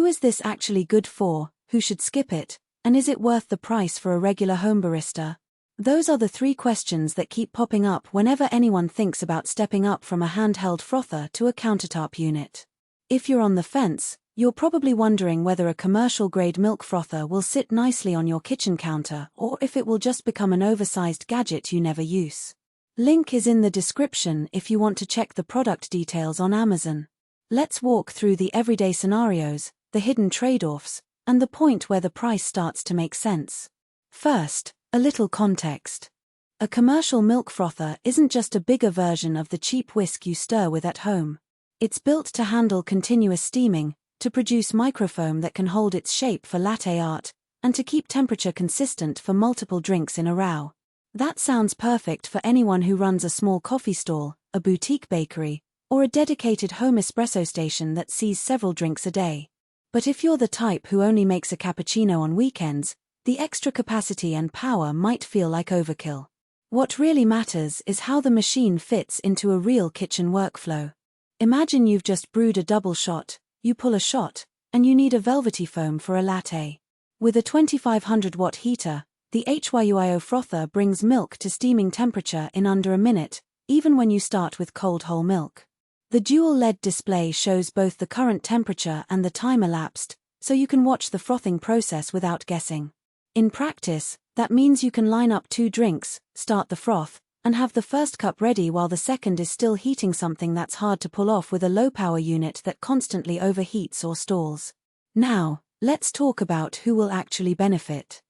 Who is this actually good for, who should skip it, and is it worth the price for a regular home barista? Those are the three questions that keep popping up whenever anyone thinks about stepping up from a handheld frother to a countertop unit. If you're on the fence, you're probably wondering whether a commercial-grade milk frother will sit nicely on your kitchen counter or if it will just become an oversized gadget you never use. Link is in the description if you want to check the product details on Amazon. Let's walk through the everyday scenarios, the hidden trade-offs, and the point where the price starts to make sense. First, a little context. A commercial milk frother isn't just a bigger version of the cheap whisk you stir with at home. It's built to handle continuous steaming, to produce microfoam that can hold its shape for latte art, and to keep temperature consistent for multiple drinks in a row. That sounds perfect for anyone who runs a small coffee stall, a boutique bakery, or a dedicated home espresso station that sees several drinks a day. But if you're the type who only makes a cappuccino on weekends, the extra capacity and power might feel like overkill. What really matters is how the machine fits into a real kitchen workflow. Imagine you've just brewed a double shot, you pull a shot, and you need a velvety foam for a latte. With a 2500-watt heater, the HYUIO frother brings milk to steaming temperature in under a minute, even when you start with cold whole milk. The dual LED display shows both the current temperature and the time elapsed, so you can watch the frothing process without guessing. In practice, that means you can line up 2 drinks, start the froth, and have the first cup ready while the second is still heating, something that's hard to pull off with a low-power unit that constantly overheats or stalls. Now, let's talk about who will actually benefit.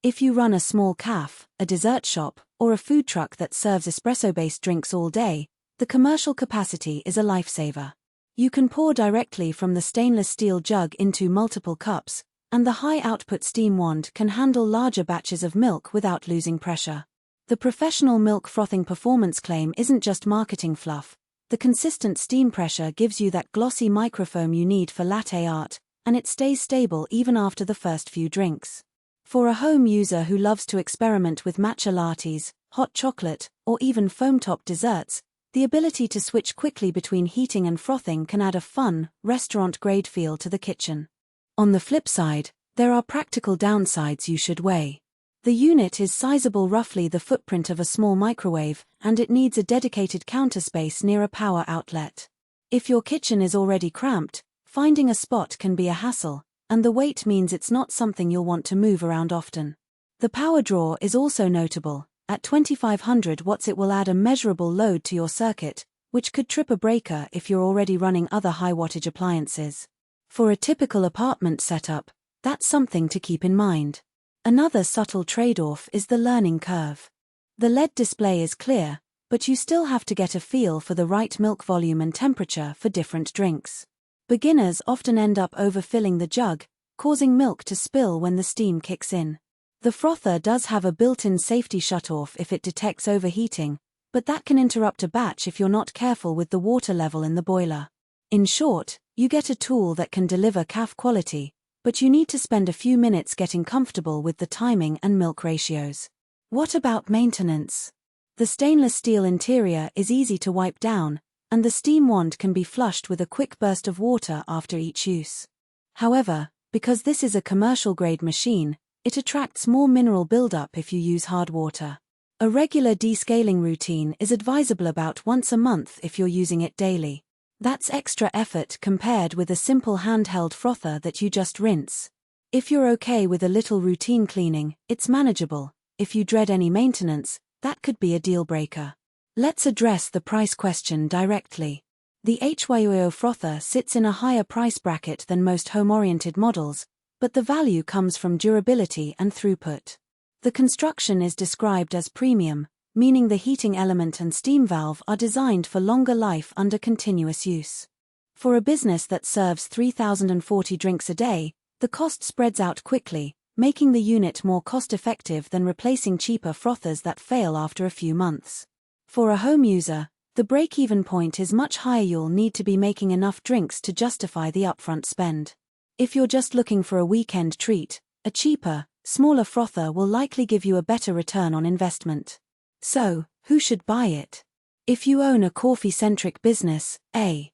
If you run a small cafe, a dessert shop, or a food truck that serves espresso-based drinks all day, the commercial capacity is a lifesaver. You can pour directly from the stainless steel jug into multiple cups, and the high-output steam wand can handle larger batches of milk without losing pressure. The professional milk frothing performance claim isn't just marketing fluff. The consistent steam pressure gives you that glossy microfoam you need for latte art, and it stays stable even after the first few drinks. For a home user who loves to experiment with matcha lattes, hot chocolate, or even foam-top desserts, the ability to switch quickly between heating and frothing can add a fun, restaurant-grade feel to the kitchen. On the flip side, there are practical downsides you should weigh. The unit is sizable, roughly the footprint of a small microwave, and it needs a dedicated counter space near a power outlet. If your kitchen is already cramped, finding a spot can be a hassle, and the weight means it's not something you'll want to move around often. The power draw is also notable. At 2500 watts it will add a measurable load to your circuit, which could trip a breaker if you're already running other high-wattage appliances. For a typical apartment setup, that's something to keep in mind. Another subtle trade-off is the learning curve. The LED display is clear, but you still have to get a feel for the right milk volume and temperature for different drinks. Beginners often end up overfilling the jug, causing milk to spill when the steam kicks in. The frother does have a built-in safety shutoff if it detects overheating, but that can interrupt a batch if you're not careful with the water level in the boiler. In short, you get a tool that can deliver cafe quality, but you need to spend a few minutes getting comfortable with the timing and milk ratios. What about maintenance? The stainless steel interior is easy to wipe down, and the steam wand can be flushed with a quick burst of water after each use. However, because this is a commercial-grade machine, it attracts more mineral buildup if you use hard water. A regular descaling routine is advisable about once a month if you're using it daily. That's extra effort compared with a simple handheld frother that you just rinse. If you're okay with a little routine cleaning, it's manageable. If you dread any maintenance, that could be a deal breaker. Let's address the price question directly. The HYUIO frother sits in a higher price bracket than most home-oriented models, but the value comes from durability and throughput. The construction is described as premium, meaning the heating element and steam valve are designed for longer life under continuous use. For a business that serves 3,040 drinks a day, the cost spreads out quickly, making the unit more cost-effective than replacing cheaper frothers that fail after a few months. For a home user, the break-even point is much higher. You'll need to be making enough drinks to justify the upfront spend. If you're just looking for a weekend treat, a cheaper, smaller frother will likely give you a better return on investment. So, who should buy it? If you own a coffee-centric business, A.